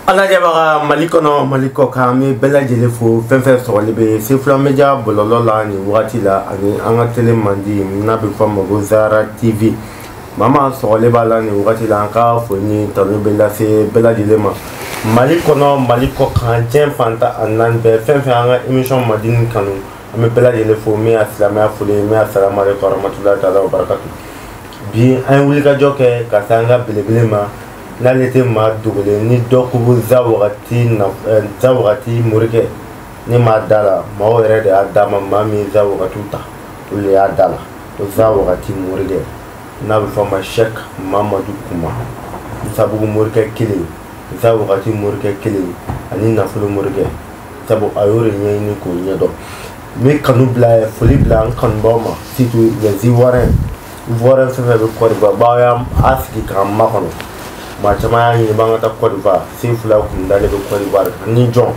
ala jabaga malikono maliko kami bela jele fo fenfe so lebe se fla media bololo la ni wati la ani anga tele mandi na be fama go Zara TV mama so leba la ni wati la anka fo ni tanu bela se bela jele ma malikono maliko kan jen fanta anan be fenfe anga emission madin kanu ame bela jele fo me aslama fo le me assalamu alaykum warahmatullahi ta'ala wa barakatuh bi an wuli ka joke ka sanga belebele ma nalete ma dugule ni dokubu zawati na zawati murike ni ma dala ma were de adama mami zawati ta ule adala zawati murike na bi fama shek Mamadou Kuma sabu murike kili zawati murike kili ani na fulu murike sabu ayore nyini ko nyedo mi kanu bla fuli bla kan boma situ ya ziware vore fefe be ko ba yam aski kam makono macama yi banga ta Côte d'Ivoire si fula kun dale be Côte d'Ivoire ni jon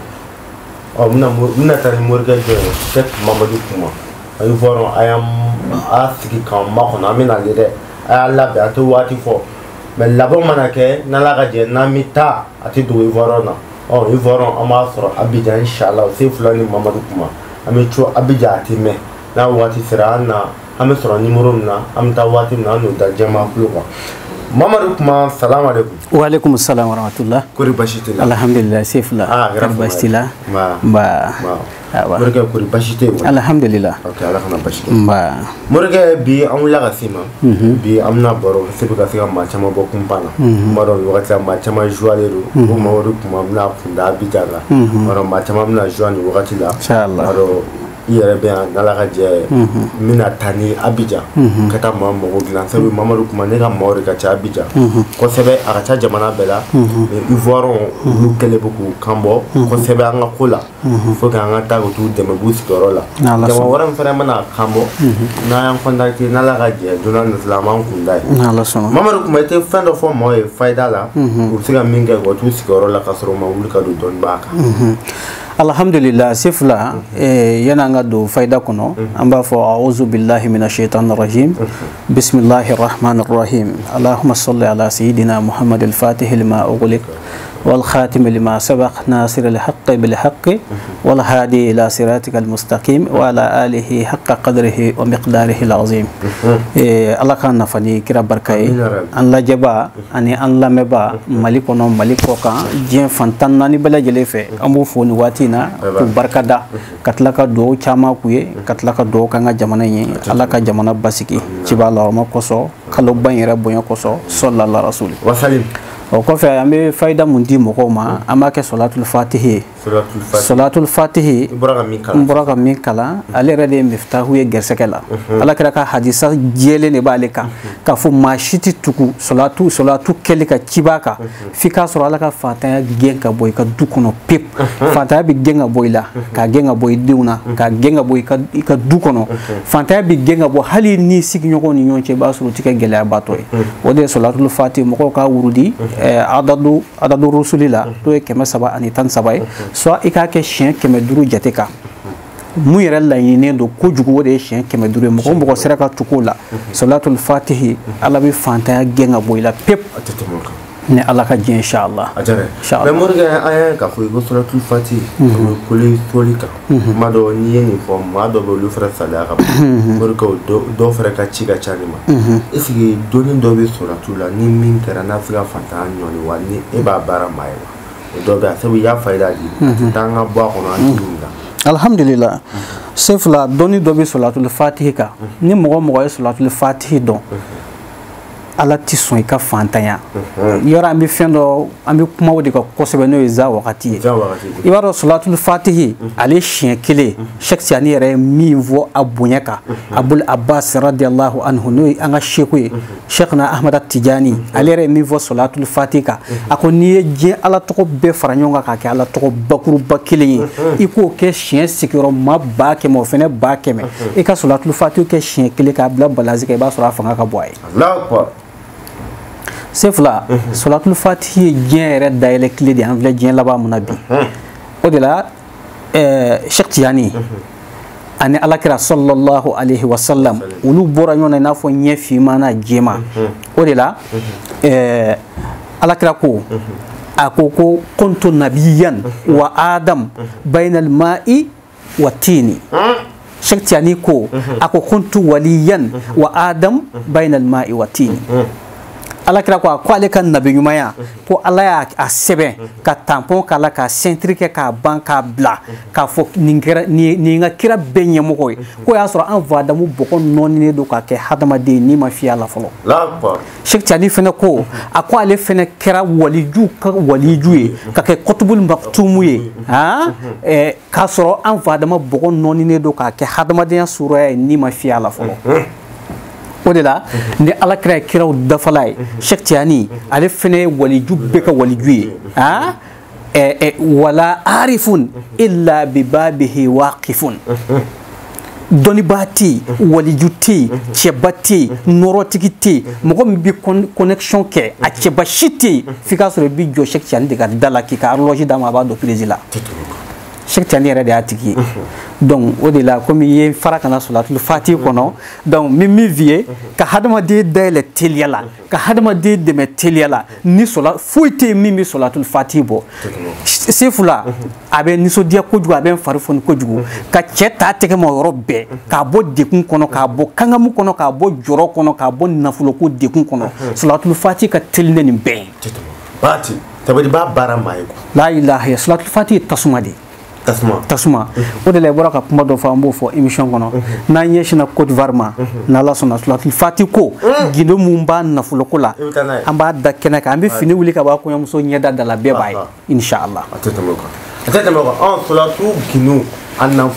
o muna tari murga je Cheikh Mamadou Kuma ay voron ayam asiki kan mako na mina lede ay la be atu wati fo me labo manake na la gaje na mita ati do voron na o voron amasro Abidjan inshallah si fula ni Mamadou Kuma ami cho Abidjan ati me na wati sirana ami soro numero na am ta wati na no da jama fluwa Mamadou Kuma salam alaikum. Wa alaikum assalam wa rahmatullah. Kuri bashite la. Alhamdulillah sefla. Kuri bashite la. Ba. Murga kuri bashite. Alhamdulillah. Okay, Allah kana bashite. Ba. Murga bi amula gasima. Bi amna baro sebi gasima ma chama bokum bana. Maro wakati ma chama joalero. Mamadou Kuma amna funda bijala. Maro ma chama amna joani wakati la. Inshallah. Maro yere be nala gaje mina tani Abidjan kata mamo glan sabu Mamadou Kuma ne ga mawri ka cha Abidjan ko sebe aga cha jamana bela ivoiron lu kele boku kambo ko sebe anga kula fo ka anga ta go tu de mabus korola dama waram fere mana kambo na yan konda ki nala gaje dunan islaman kundai Allah sono Mamadou Kuma te fendo fo moy faida la u siga minga go tu sikorola kasro ma wul ka do don baka Alhamdulillah sifla yana nga do faida kono amba fo a'udhu billahi minash shaitanir rajim bismillahir rahmanir rahim allahumma salli ala sayidina muhammadil fatihil lima ughliq wal khatim lima sabaq nasiril haqqi bil haqqi wal hadi ila siratikal mustaqim wa ala alihi haqqa qadrihi wa miqdarihi al azim Allah kan nafani kira barkay an la jaba ani an la meba malikono maliko kan jien fantan nani bela jele fe amu foni wati na ku barkada katlaka do chama kuye katlaka do kanga jamana yi Allah ka jamana basiki cibala ma koso kalo banyera bonya koso sallallahu rasul wa salim o ko fe ambe faida mundi moko ma amake salatul fatihi salatul fatihi ibrahim min kala ale rede miftahu ye gersekela ala kira ka hadisa jele ne baleka ka fu mashiti tuku salatu kelika cibaka fika soro ala ka fataya genga boy ka dukuno pip fataya bi genga boy la ka genga boy diuna ka genga boy ka dukuno fataya bi genga bo hali ni sigi nyoko ni nyonche ba suru tike gele batoy o de salatul fatihi moko ka wurudi adadu rusulila to e kema saba ani tan sabay so ikake chien keme duru jateka mu yere la yine do ko jugo de chien keme duru mo ko seraka tukola salatul fatihi ala bi fanta genga boyla pep ne ala ka je inshallah mais morga aya ka fo go salatul fatihi ko le tolika mado ni ni fo mado bo lu fra sala ka morga do fra ka chiga chanima esi doni do be salatul ni min kara na fra fanta nyoni wani e ba bara mai do ga sabu ya faida di tanga bo ko na tinga alhamdulillah sefla doni do be salatul fatihi ka ni mo salatul fatihi don ala ti son ka fantanya yora ambi fendo ambi kuma wodi ko kosebe no za wakati ibaro salatul fatihi ali chien kile chaque sani re mi vo abunyaka abul abbas radiyallahu anhu no anga sheku cheikhna ahmad at-tijani ali re mi vo salatul fatiha akoni je ala to be faranyonga ka ke ala to bakuru bakile iko ke chien sikiro ma ba ke mo fene ba ke me e ka salatul fatiha ke chien kile ka bla balazika ba sura fanga ka boy allahu akbar sefla salatul fatihi jere daile clé di enveloppe jien laba munabi o de la Cheikh Tiani ani alakira sallallahu alaihi wasallam ulu bora nyona na fo nyefi mana jema o de la alakira ko akoko kuntu nabiyan wa adam bainal ma'i wa tini Sheikh Tiani ko ako kuntu waliyan wa adam bainal ma'i wa tini ala kira ko ale kan nabi nyumaya ko ala ya asebe ka tampon kala ka centrique ka banka bla ka fo ni nga kira benye mo ko ya soro an vada mu bokon nonni do ka ke hadama de ni ma fi ala folo la ko Sheikh Tiani fene ko ako ale fene kira waliju ka ke kutubul maktumu ye ha ka soro an vada ma bokon nonni do ka ke hadama de sura ni ma fi ala folo o de la ni ala kiraw dafalay Sheikh Tiani ale fene waliju beka waliju ha wala arifun illa bi babihi waqifun doni bati walijuti chebati norotikiti mogo bi connection ke a chebashiti fika so bi jo Sheikh Tiani de ga dala ki ka loji da ma ba do président Sheikh Tiani yɛrɛ de y'a tigi donc o de la comme ye fara kana solatul fati kono donc mi vie ka hadamaden dayɛlɛ teliya la ka hadamaden dɛmɛ teliya la ni sola foyi tɛ min bɛ solatul fati bɔ sefula a bɛ nisɔndiya kojugu a bɛ n fari foni kojugu ka cɛ ta tɛgɛ ma yɔrɔ bɛɛ k'a bɔ dekun kɔnɔ k'a bɔ kangamu kɔnɔ k'a bɔ jɔrɔ kɔnɔ k'a bɔ nafoloko dekun kɔnɔ solatul fati ka teli ne nin bɛɛ bati tabari ba bara mai ko la ilaha illa solatul fati tasuma de tasuma o de la bora ka kuma do fa mbo fo émission kono na nyeshina Côte d'Ivoire ma na la sona solatul fati ko gindo mumba na fuloko la amba da kena ka ambe fini wuli ka ba ko yamuso nyeda dala be bay inshallah atete mo on solatul ginu anna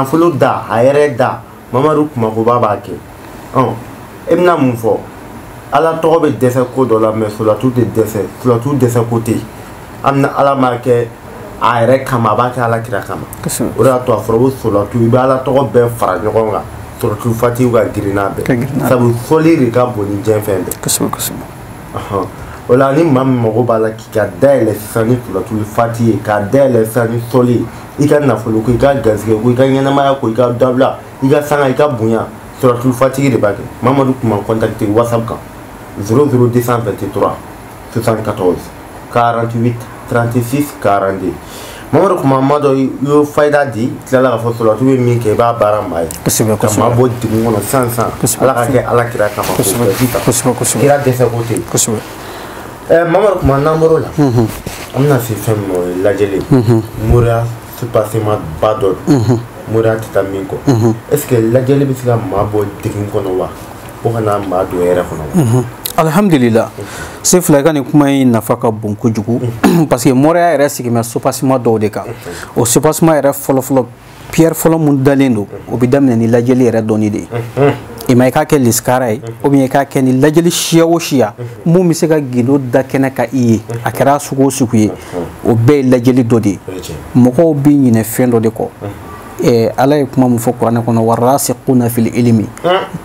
fulo da ayere da mamaru kuma ko baba ke on emna mum fo ala to be dese ko do la me solatul de dese côté amna ala ma ke a yɛrɛ kama a b'a kɛ ala kira kama o de y'a to a fɔra ko solatu i bɛ ala tɔgɔ bɛɛ fara ɲɔgɔn kan solatul fati ka girinna bɛɛ sabu fɔli de ka bon ni diɲɛ fɛn bɛɛ o la ni maa min mago b'a la k'i ka dayɛlɛ sisan ni solatul fati ye k'a dayɛlɛ sisan ni sɔli ye i ka nafolo ko i ka garisɛgɛ ko i ka ɲɛnamaya ko i ka dabila i ka sanga i ka bonya solatul fati de b'a kɛ Mamadu kuma contacter WhatsApp kan 00223 74 48 36 42 Mamadu kuma mado yo faida di tilala ka fo solatu be min ke ba bara mai ma bo di ngono sansan ala ka ke ala kira kama ko kira desa kote Mamadu kuma namoro la amna fi fem la jeli mura se passement badol mura titaminko est-ce que la jeli bi sika ma bo di ngono wa ko kana ma do yere kono alhamdulillah c'est flaga ni kuma yi nafa ka bon kojugu parce que moria yɛrɛ sigimɛ sopassement dɔw de kan o sopassement yɛrɛ fɔlɔfɔlɔ pierre fɔlɔ mun dalen don o bɛ daminɛ ni lajɛli yɛrɛ dɔnni de i ma i k'a kɛ liskara ye ou bien i k'a kɛ ni lajɛli siya o siya mun bɛ se ka gindo da kɛnɛ ka i ye a kɛra sugu o sugu ye o bɛɛ ye lajɛli dɔ de ye mɔgɔw bɛ ɲinɛ fɛn dɔ de kɔ ala ye kuma mun fɔ kuranɛ kɔnɔ warasiquna fil ilmi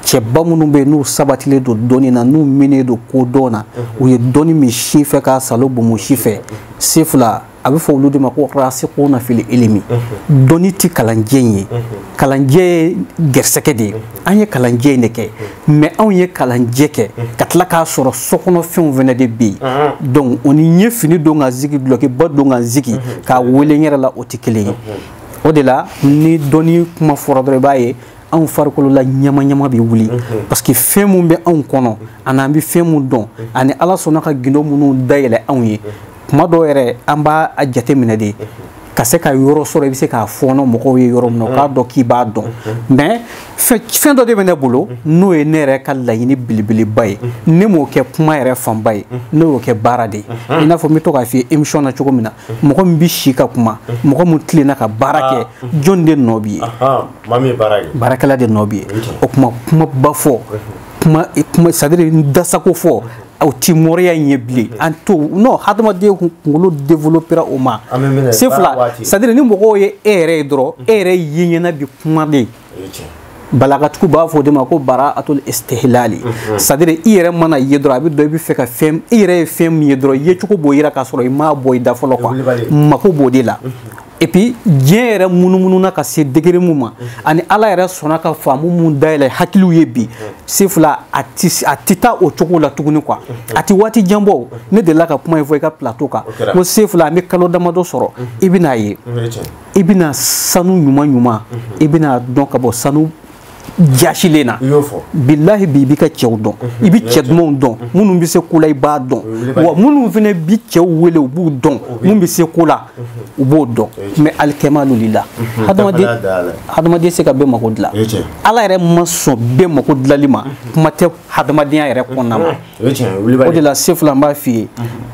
cɛba minnu bɛ n'u sabatilen don dɔnni na n'u minen don ko dɔn na u ye dɔnni min si fɛ k'a salo bomu si fɛ se fila a bɛ fɔ olu de ma ko warasiquna fil ilmi dɔnni ti kalanjɛ ye kalanjɛ ye gɛrisɛgɛ de ye an ye kalanjɛ in de kɛ mais anw ye kalanjɛ kɛ ka tila k'a sɔrɔ sokɔnɔ fɛnw fɛnɛ de bɛ yen donc o ni n ye fini don ka zigi dulokiba don ka zigi k'a wele n yɛrɛ la o tɛ kelen ye o de la ni dɔnni kuma fɔra dɔrɔn i b'a ye anw farikolo la ɲama-ɲama bɛ wuli parce que fɛn mun bɛ anw kɔnɔ ani an bɛ fɛn mun dɔn ani ala sɔnna ka gindo minnu dayɛlɛ anw ye kuma dɔw yɛrɛ an b'a jate minɛ de ka se ka yɔrɔ sɔrɔ i bɛ se k'a fɔɔnɔ mɔgɔw ye yɔrɔ min na o k'a dɔn k'i b'a dɔn mais fɛn dɔ de bɛ ne bolo n'o ye ne yɛrɛ ka laɲini belebeleba ye ne m'o kɛ kuma yɛrɛ fanba ye ne y'o kɛ baara de ye i n'a fɔ n bɛ to k'a f'i ye émission na cogo min na mɔgɔ min bɛ si ka kuma mɔgɔ min tilenna ka baara kɛ jɔn de nɔ b'i ye baarakɛla de nɔ b'i ye o kumaba fɔ kuma c'est à dire dasako fɔ o ti moriya ɲɛ bilen an to non hadamaden kunkolo développera o ma c'est fila c'est à dire ni mɔgɔw ye e yɛrɛ ye dɔrɔn e yɛrɛ ye ɲɛna bi kuma de balagatigiw b'a fɔ o de ma ko bara'atul istihlali c'est à dire i yɛrɛ mana ye dɔrɔn a bɛ dɔn i bɛ fɛ ka fɛn i yɛrɛ ye fɛn min ye dɔrɔn ye cogo b'o yira k'a sɔrɔ i m'a bɔ i da fɔlɔ quoi mako b'o de la et puis diɲɛ yɛrɛ munumunu ka se degré mun ma ani ala yɛrɛ sɔnna ka faamu mun dayɛlɛ hakiliw ye bi se fila a ti taa o cogo la tuguni quoi a ti waati jan bɔ ne delila ka kuma in fɔ i ka plateau kan ko se fila an bɛ kalo damadɔ sɔrɔ i bɛna ye i bɛna sanu ɲuman ɲuman i bɛna dɔn ka bɔ sanu jasilen na billahi bi b'i ka cɛw dɔn i bi cɛ dumanw dɔn minnu bɛ se ko la i b'a dɔn wa minnu fana bi cɛw wele u b'u dɔn mun bɛ se ko la u b'o dɔn mais alikɛmalu lila hadamaden se ka bɛɛ mako dilan ala yɛrɛ ma sɔn bɛɛ mako dilanli ma kuma tɛ hadamadenya yɛrɛ kɔnɔna ma o de la se fila n b'a f'i ye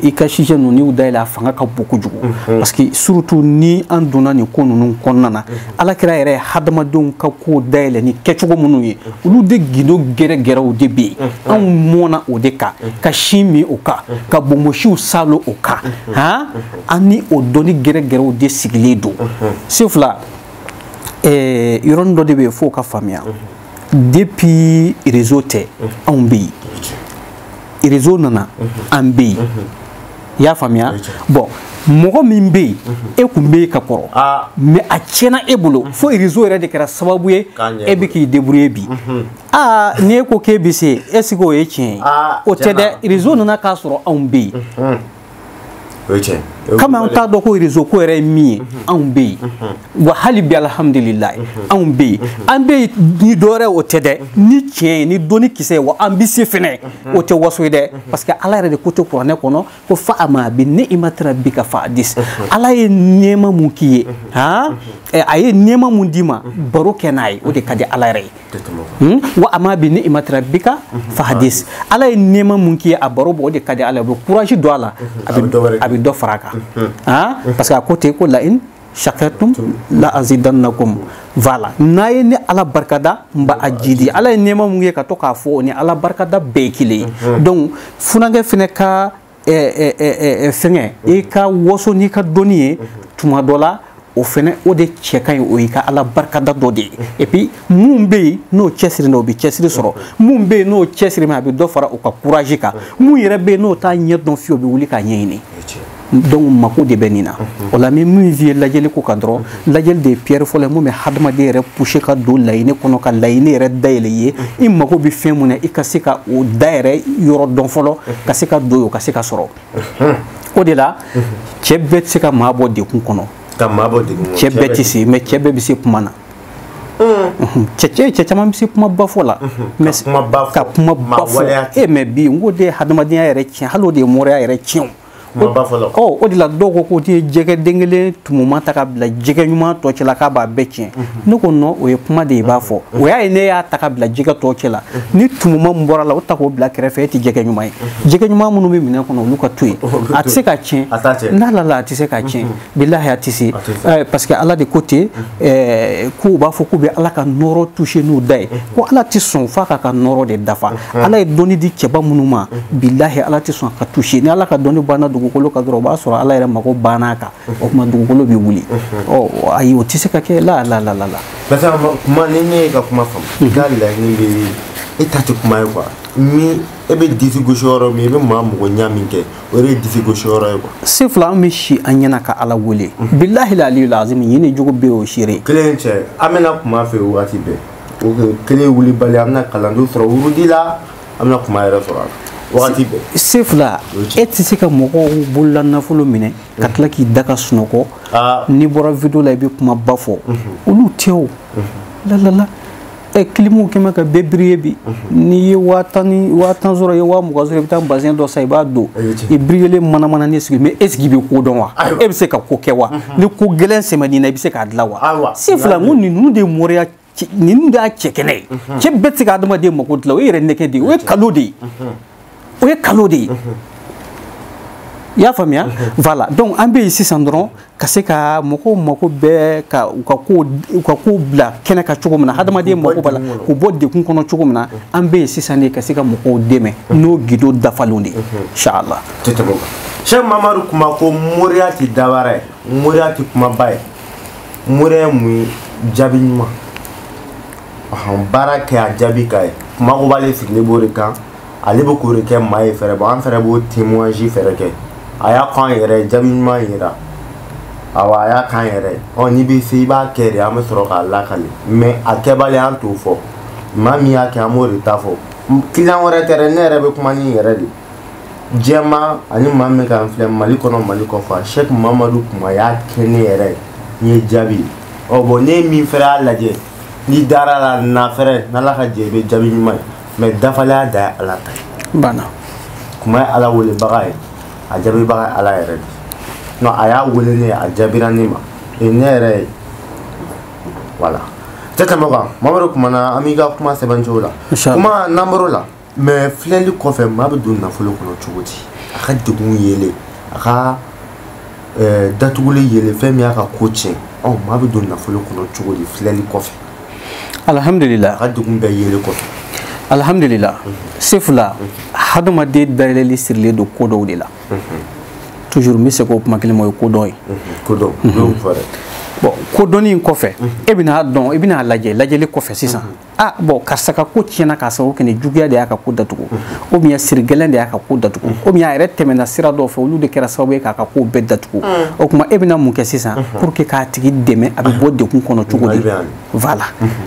i ka sijɛ ninnu n'i y'u dayɛlɛ a fanga ka bon kojugu parce que surtout ni an donna nin ko ninnu kɔnɔna na alakira yɛrɛ hadamadenw ka ko dayɛlɛ ni kɛcogo minnu ye olu de gindo gɛrɛgɛrɛw de bɛ yen anw mɔna o de kan ka sin min o kan ka bonbonsiw salo o kan an ni o dɔnni gɛrɛgɛrɛw de sigilen don se fila yɔrɔnin dɔ de bɛ yen f'o ka faamuya depuis réseau tɛ anw bɛ yen réseau nana an bɛ yen i y'a faamuya bon mɔgɔ min bɛ yen e kun bɛ yen ka kɔrɔ mais a tiɲɛna e bolo fo réseau yɛrɛ de kɛra sababu ye e bɛ k'i débrouiller bi ni e ko k'e bɛ se est ce que o ye tiɲɛ ye o tɛ dɛ réseau nana k'a sɔrɔ anw bɛ yen kama an t'a dɔn ko réseau ko yɛrɛ ye min ye anw bɛ yen wa hali bi alhamdulilayi anw bɛ yen an bɛ yen ni dɔwɛrɛ o tɛ dɛ ni tiɲɛ ye ni dɔnni kisɛ ye wa an bɛ se fɛnɛ o tɛ waso ye dɛ parce que ala yɛrɛ de ko tɛ kuranɛ kɔnɔ ko fa ama bi ne i ma tɛra bi ka fa hadis ala ye nɛɛma mun k'i ye a ye nɛɛma mun d'i ma baro kɛ n'a ye o de ka di ala yɛrɛ ye wa ama bi ne i ma tɛra bi ka fa hadis ala ye nɛɛma mun k'i ye a baro bɔ o de ka di ala ye o bɛ courage don a la a bɛ dɔ fara a kan parce que a ko ten ko la in shakartum la azidannakum voilà n'a ye ni ala barikada n b'a jidi ala ye nɛɛma mun ye ka to k'a fɔ o ni ala barikada bɛɛ ye kelen ye donc funankɛ fɛnɛ ka fɛngɛ i ka waso n'i ka dɔnni ye tuma dɔ la o fɛnɛ o de cɛ ka ɲi o y'i ka ala barikada dɔ de ye et puis mun bɛ yen n'o cɛsiri na o bɛ cɛsiri sɔrɔ mun bɛ yen n'o cɛsiri ma a bɛ dɔ fara o ka courage kan mun yɛrɛ bɛ yen n'o t'a ɲɛ dɔn fiyewu o bɛ wuli k'a ɲɛɲini donc mako de bɛ nin na o la min f'i ye lajɛli ko kan dɔrɔn lajɛli de ye pierre fɔlɔ ye mun bɛ hadamaden yɛrɛ pousser ka don laɲini kɔnɔ ka laɲini yɛrɛ dayɛlɛ i ye i mako bɛ fɛn mun na i ka se ka o da yɛrɛ yɔrɔ dɔn fɔlɔ ka se ka don yen o ka se ka sɔrɔ o de la cɛ bɛɛ tɛ se ka maa bɔ degun kɔnɔ cɛ bɛɛ tɛ se mais cɛ bɛɛ bɛ se kuma na cɛ caman bɛ se kuma ba fɔ la mais ka kuma ba fɔ mais bi n ko de ye hadamadenya yɛrɛ tiɲɛ hali o de ye mɔrɔya yɛrɛ tiɲɛ o de la dɔw ko k'o tɛ jɛgɛ den kelen tumuma ta ka bila jɛgɛ ɲuman tɔ cɛ la k'a b'a bɛɛ tiɲɛ ne ko non o ye kuma de ye i b'a fɔ o y'a ye ne y'a ta ka bila jɛgɛ tɔ cɛ la ni tumuma min bɔra la o ta k'o bila kɛrɛfɛ e tɛ jɛgɛ ɲuman ye jɛgɛ ɲuman minnu bɛ minɛn kɔnɔ olu ka to yen a tɛ se ka tiɲɛ n'ala a tɛ se ka tiɲɛ bilahi a tɛ se parce que ala de ko ten k'u b'a fɔ k'u bɛ ala ka nɔɔrɔ toucher n'u da ye ko ala tɛ sɔn f'a ka nɔɔrɔ de dafa ala ye dɔnni di cɛba minnu ma bilahi ala tɛ sɔn a ka toucher ni ala ka dɔnni banna dugukolo kan dɔrɔn o b'a sɔrɔ ala yɛrɛ mako banna a kan o tuma dugukolo bɛ wuli ayi o tɛ se ka kɛ la parce que kuma ni ne ye ka kuma faamu i ka laɲini bɛ e ta tɛ kuma ye quoi ni e bɛ disi gosi yɔrɔ min i bɛ maa mɔgɔ ɲa min kɛ o de ye disi gosi yɔrɔ ye quoi se fila an bɛ si an ɲɛna ka ala wele bilahi aliyul azim ɲini jogo bɛ o seere kelen cɛ an bɛna kuma fɛ wagati bɛɛ o kelen wulibali an bɛna kalandenw sɔrɔ wurudi la an bɛna kuma yɛrɛ sɔrɔ a la se fila e tɛ se ka mɔgɔw bolola nafolo minɛ ka tila k'i da ka sunɔgɔ n'i bɔra video la i bɛ kuma ba fɔ olu tɛ o la kilimuw kɛmɛ ka bɛɛ briller bi n'i ye 10,000 sɔrɔ i ye 20,000 sɔrɔ i bɛ taa bazɛn dɔ san i b'a don i briller mana ne sigi mais est-ce que i bɛ ko dɔn wa e bɛ se ka ko kɛ wa ni ko gɛlɛn sɛmɛn'i na i bɛ se k'a dilan wa se fila n ko ninnu de ye mɔrɔya ninnu de y'a cɛ kɛnɛ ye cɛ bɛɛ tɛ se ka adamaden mako dilan o ye yɛrɛ nɛgɛ de ye o ye kalo de ye o ye kalo de ye i y'a faamuya voilà donc an bɛ yen sisan dɔrɔn ka se ka mɔgɔw mako bɛɛ ka u ka ko bila kɛnɛ kan cogo min na hadamaden mako b'a la k'u bɔ degun kɔnɔ cogo min na an bɛ yen sisan de ka se ka mɔgɔw dɛmɛ n'o gido dafalenw de ye inshallah Cheikh Mamadu kuma ko moriya tɛ dawara ye moriya tɛ kumaba ye moriya ye mun ye jaabi ɲuman baara kɛ a jaabi k'a ye kuma ko b'ale sigilen b'o de kan ale bɛ k'o de kɛ maa ye fɛrɛ bɔ an fɛnɛ b'o témoignage fɛrɛ kɛ a y'a k'an yɛrɛ jaabi ɲuman yira awa ya kan yɛrɛ ni bɛ se I b'a kɛ de an bɛ sɔrɔ k'a lakale mais a kɛbali an t'o fɔ maa min y'a kɛ an b'o de ta fɔ client wɛrɛ tɛ dɛ ne yɛrɛ bɛ kuma ni yɛrɛ de jɛma ani maa min kan filɛ Mali kɔnɔ Mali kɔfɛ Cheikh Mamadou Kuma y'a kɛ ne yɛrɛ n ye jaabi bon ne ye min fɛnɛ y'a lajɛ ni dara la na fɛrɛ n'Ala ka jɛ I bɛ jaabi ɲuman ye mais dafalenya da ye Ala ta ye banna Kuma ye Ala welebaga ye a jaabibaga ye Ala yɛrɛ de non a y'a wele ne ye a jaabira ne ma ne yɛrɛ voilà tɛ tɛmɛ o kan Mamadu kumana an b'i ka kuma sɛbɛncogo la kuma n'an bɔr'o la mais filɛli kɔfɛ maa bɛ don nafolo kɔnɔ cogo di a ka degun yelen a ka datuguli yelen fɛn min y'a ka ko tiɲɛ maa bɛ don nafolo kɔnɔ cogo di filɛli kɔfɛ alhamdulillah a ka degun bɛɛ yelen kɔfɛ alhamdulillah sefula hadamaden dayɛlɛli sirilen don ko dɔw de la toujours n bɛ se k'o kuma kelen ma o ye kodɔn ye bon kodɔnni in kɔfɛ e bɛna dɔn I bɛna lajɛli kɔfɛ sisan bon karisa ka ko tiɲɛna k'a sababu kɛ ni juguya de y'a ka ko datugu ou bien siri gɛlɛn de y'a ka ko datugu ou bien a yɛrɛ tɛmɛna sira dɔw fɛ olu de kɛra sababu ye k'a ka ko bɛɛ datugu o tuma e bɛna mun kɛ sisan pour que k'a tigi dɛmɛ a bɛ bɔ degun kɔnɔ cogo di voilà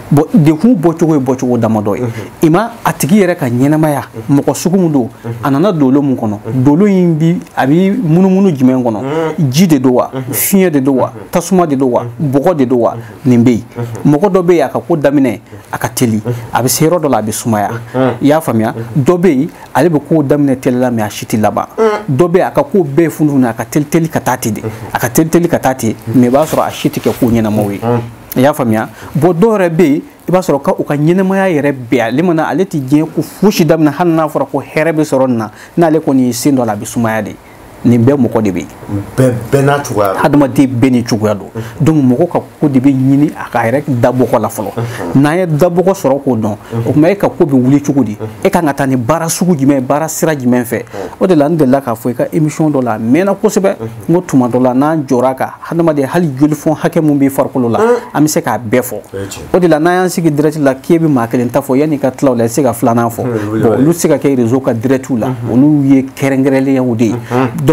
bon degun bɔcogo ye bɔcogo damadɔ ye I ma a tigi yɛrɛ ka ɲɛnamaya mɔgɔ sugu min don a nana dolo mun kɔnɔ dolo in bi a bɛ munumunu jumɛn kɔnɔ ji de don wa fiɲɛ de don wa tasuma de don wa bɔgɔ de don wa nin bɛ yen mɔgɔ dɔ bɛ yen a ka ko daminɛ a ka teli a bɛ se yɔrɔ dɔ la a bɛ sumaya I y'a faamuya dɔ bɛ yen ale bɛ ko daminɛ teli la mais a si tɛ laban dɔ bɛ yen a ka ko bɛɛ funufunu a ka teli ka taa ten de a ka teli ka taa ten mais I b'a sɔrɔ a si tɛ kɛ ko ɲɛnamaw ye I y'a faamuya bon dɔw yɛrɛ bɛ yen I b'a sɔrɔ u ka ɲɛnamaya yɛrɛ bɛɛ ale mana ale tɛ diɲɛ ko fosi daminɛ hali n'a fɔra ko hɛrɛ bɛ sɔrɔ nin na n'ale kɔni ye sen dɔ la a bɛ sumaya de nin bɛɛ mɔgɔ de bɛ yen bɛɛ n'a cogoya don hadamaden bɛɛ ni cogoya don donc mɔgɔ ka ko de bɛ ɲini a ka yɛrɛ dabɔgɔ la fɔlɔ n'an ye dabɔgɔ sɔrɔ k'o dɔn o tuma e ka ko bɛ wuli cogo di e kan ka taa ni baara sugu jumɛn baara sira jumɛn fɛ o de la n delila k'a fɔ I ka émission dɔ la a mɛnna kosɛbɛ n ko tuma dɔ la n'an jɔra a kan hadamaden hali jolifɔn hakɛ min b'i farikolo la an bɛ se k'a bɛɛ fɔ o de la n'an y'an sigi direct la k'e bɛ maa kelen ta fɔ yanni I ka tila o la I tɛ se ka filanan fɔ bon olu tɛ se ka kɛ réseau ka directw la olu ye kɛrɛnkɛrɛnlenyaw de ye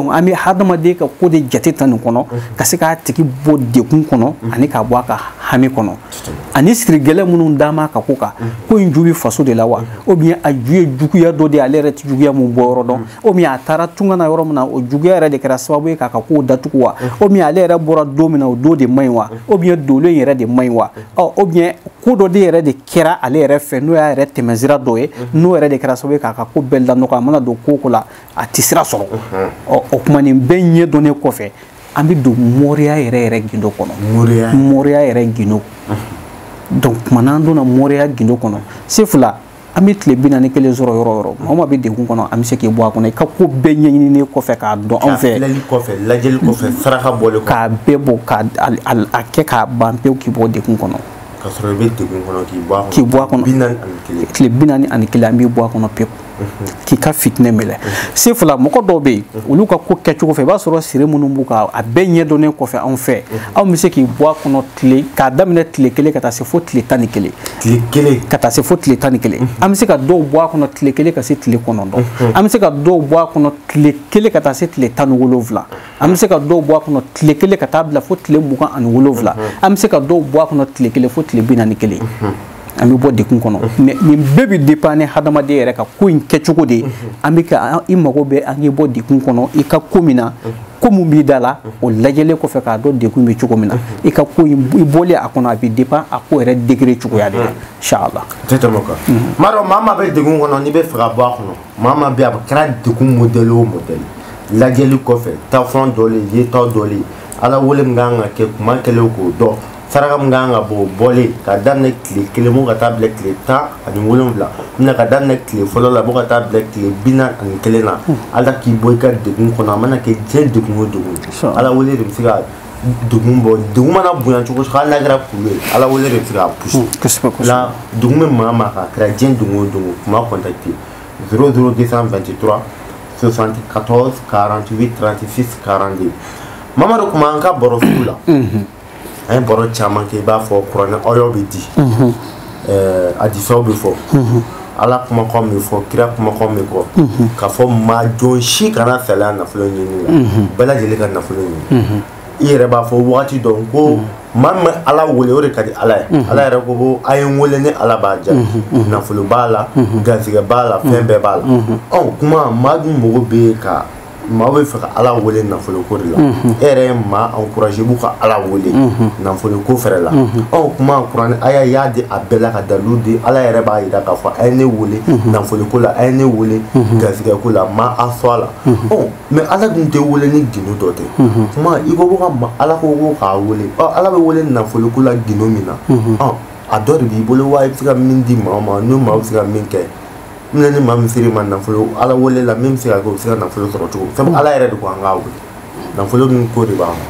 donc an bɛ hadamaden ka ko de jate ta nin kɔnɔ ka se k'a tigi bɔ degun kɔnɔ ani k'a bɔ a ka hami kɔnɔ ani siri gɛlɛn minnu d'a ma ka ko kan ko in ju bɛ faso de la wa ou bien a ju ye juguya dɔ de ye ale yɛrɛ tɛ juguya mun bɔ yɔrɔ dɔn ou bien a taara tunga na yɔrɔ min na o juguya yɛrɛ de kɛra sababu ye k'a ka kow datugu wa ou bien ale yɛrɛ bɔra don min na o don de man ɲi wa ou bien dolo in yɛrɛ de man ɲi wa ou bien ko dɔ de yɛrɛ de kɛra ale yɛrɛ fɛ n'o y'a yɛrɛ tɛmɛsira dɔ ye n'o yɛrɛ de kɛra sababu ye k'a ka ko bɛɛ lanɔgɔ a mana don ko o ko la a tɛ sira sɔrɔ o tuma nin bɛɛ ɲɛdɔnnen kɔfɛ an bɛ don mɔriya yɛrɛ gindo kɔnɔ mɔriya yɛrɛ gindo donc tuma n'an donna mɔriya gindo kɔnɔ sefula an bɛ tile 41 sɔrɔ yɔrɔ o yɔrɔ maa o maa bɛ degun kɔnɔ an bɛ se k'i bɔ a kɔnɔ I ka ko bɛɛ ɲɛɲininen kɔfɛ k'a dɔn anw fɛ lajɛli kɔfɛ saraka bɔlen k'a bɛɛ bɔ k'a kɛ k'a ban pewu k'i bɔ degun kɔnɔ ka sɔrɔ I bɛ degun kɔnɔ k'i bɔ a kɔnɔ tile 41 an b'i bɔ a kɔnɔ pewu k'i ka fitinɛ mɛlɛ sefula mɔgɔ dɔw bɛ yen olu ka ko kɛcogo fɛ I b'a sɔrɔ siri minnu b'u kan a bɛɛ ɲɛdɔnnen kɔfɛ anw fɛ anw bɛ se k'i bɔ a kɔnɔ k'a daminɛ tile 1 ka taa se fo tile 11 ka taa se fo tile 11 an bɛ se ka dɔw bɔ a kɔnɔ tile 1 ka se tile 9 an bɛ se ka dɔw bɔ a kɔnɔ tile 1 ka taa se tile 17 an bɛ se ka dɔw bɔ a kɔnɔ tile 1 ka taa bila fo tile 27 an bɛ se ka dɔw bɔ a kɔnɔ tile 1 fo tile 41 an bɛ bɔ degun kɔnɔ mais nin bɛɛ bɛ dépend ni hadamaden yɛrɛ ka ko in kɛcogo de an bɛ ka I mago bɛ an k'i bɔ degun kɔnɔ I ka ko min na ko mun b'i da la o lajɛlen kɔfɛ k'a dɔn degun bɛ cogo min na I ka ko in I bɔlen a kɔnɔ a bɛ dépend a ko yɛrɛ degré cogoya de la inchallah tɛ tɛmɛ o kan maa dɔ maa maa bɛ degun kɔnɔ n'i bɛ fɛ ka bɔ a kɔnɔ maa maa bɛ yen a kɛra degun modèle o modèle lajɛli kɔfɛ taafɔn dɔ le yetaw dɔ le Ala wele min kan ka kɛ kuma kɛlen k'o dɔn saraka min kan ka bɔ o bɔlen ka daminɛ tile 1 mo ka taa bila tile 17 mina ka daminɛ tile fɔlɔ la mo ka taa bila tile 41 na Ala k'i bɔ I ka degun kɔnɔ a mana kɛ diɲɛ degun o degun Ala wele de bɛ se ka degun bɔ degun mana bonya cogo cogo hali n'a kɛra kulu ye Ala wele de bɛ se k'a pousse la degun bɛ maa maa kan a kɛra diɲɛ degun o degun kuma contacter 00223 74 48 36 42 Mamadu kuma an ka baro sugu la an ye baro caman kɛ I b'a fɔ kuranɛ ɔyɔ bɛ di hadisaw bɛ fɔ Ala kumakan bɛ fɔ kira kumakan bɛ fɔ k'a fɔ maa jɔn si kana salaya nafolo ɲini la bɛɛ lajɛlen ka nafolo ɲini yɛrɛ b'a fɔ wagati dɔn ko maa min ala wele o de ka di ala ye ala yɛrɛ ko a ye n wele ni ala b'a jaabi nafolo b'a la garisɛgɛ b'a la fɛn bɛɛ b'a la kuma maa dun mago bɛ ka maa bɛ fɛ ka ala wele nafolo ko de la e yɛrɛ ye maa encouragé b'u ka ala wele nafolo ko fɛrɛ la kuma kuranɛ aya y'a di a bɛɛ la ka dalilu di ala yɛrɛ b'a yira k'a fɔ a ye ne wele nafolo ko la a ye ne wele garisɛgɛ ko la ma a sɔn a la mais ala dun tɛ wele ni gindo dɔ tɛ kuma i ko ka ala ko k'a wele ala bɛ wele nafolo ko la gindo min na a dɔ de b'i bolo wa i bɛ se ka min di maa ma n'o maa bɛ se ka min kɛ ni maa min sera ma nafolo ala wele la min bɛ se ka kɛ o bɛ se ka nafolo sɔrɔ cogo sabu ala yɛrɛ de ko an k'a wele nafolo min ko de b'a ma.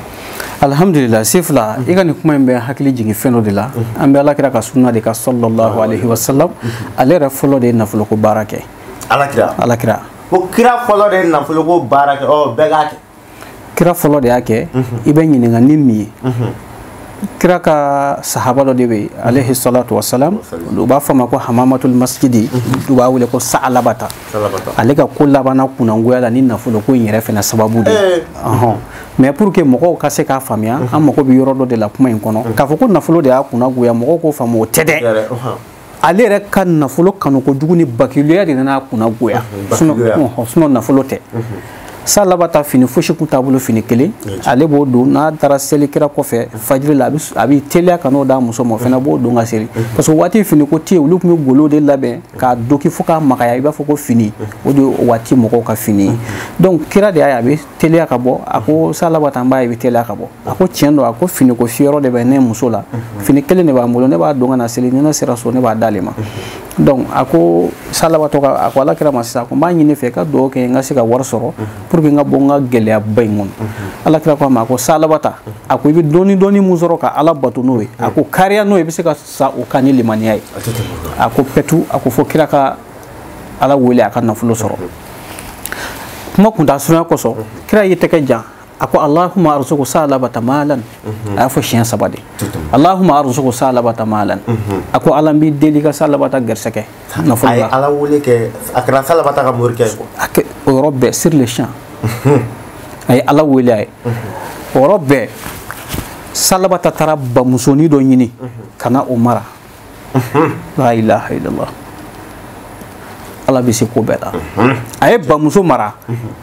Alhamdulillah sifla i ka nin kuma in bɛ hakili jigin fɛn dɔ de la an bɛ ala kira ka sunna de ka sallallahu alaihi wasallam ale yɛrɛ fɔlɔ de ye nafolo ko baara kɛ ala kira ko kira fɔlɔ de ye nafolo ko baara kɛ bɛɛ k'a kɛ kira fɔlɔ de y'a kɛ i bɛ ɲininka ni min ye kira ka sahaba dɔ de bɛ alayhi salatu wasalam u b'a fɔ ma ko hamamatul masjidi u b'a wele ko sa'alabata ale ka ko labanna kunangoya la ni nafolo ko in yɛrɛ fana sababu de mais pour que mɔgɔw ka se k'a faamuya an mago bɛ yɔrɔ dɔ de la kuma in kɔnɔ k'a fɔ ko nafolo de y'a kunnagoya mɔgɔw k'o faamu o tɛ dɛ ale yɛrɛ ka nafolo kanu kojugu ni bakiluya de nana kunnagoya sinon nafolo tɛ salabata fini fosi kun t'a bolo fini kelen ale b'o don n'a taara seli kira kɔfɛ fajiri la a bɛ teliya ka n'o d'a muso ma o fana b'o don ka seli parce que waati fini ko te olu tun bɛ golo de labɛn k'a doki fo k'a magaya i b'a fɔ ko fini o de waati mɔgɔw ka fini donc kira de y'a ye a bɛ teliya ka bɔ a ko salabata n b'a ye i bɛ teliya ka bɔ a ko tiɲɛ don a ko fini ko fiyɔrɔ de bɛ ne muso la fini kelen de b'an bolo ne b'a don ka na seli ni ne sera so ne b'a d'ale ma donc a ko salabatɔ a ko ala kira ma sisan a ko n b'a ɲini fɛ ka dugawu kɛ n ka se ka wari sɔrɔ pour que n ka bɔ n ka gɛlɛyaba in kɔnɔ ala kira ko a ma a ko salabata a ko i bɛ dɔɔni dɔɔni mun sɔrɔ ka ala bato n'o ye a ko kariya n'o ye i bɛ se ka sa o kan ni limaniya ye a ko pɛtu a ko fo kira ka ala wele a ka nafolo sɔrɔ kuma kunta surunya kosɔn kira y'i tɛgɛ jan a ko allahumma arzuqu salabata malan a y'a fɔ siɲɛ 3 de allahumma arzuqu salabata malan a ko ala n b'i deli ka salabata garisɛgɛ nafolo la ala wele kɛ a kɛra salabata ka morikɛ ye o yɔrɔ bɛɛ sur le champ a ye ala wele a ye o yɔrɔ bɛɛ salabata taara bamusonin dɔ ɲini ka na o mara la ilaha illallah ala bɛ se ko bɛɛ la a ye bamuso mara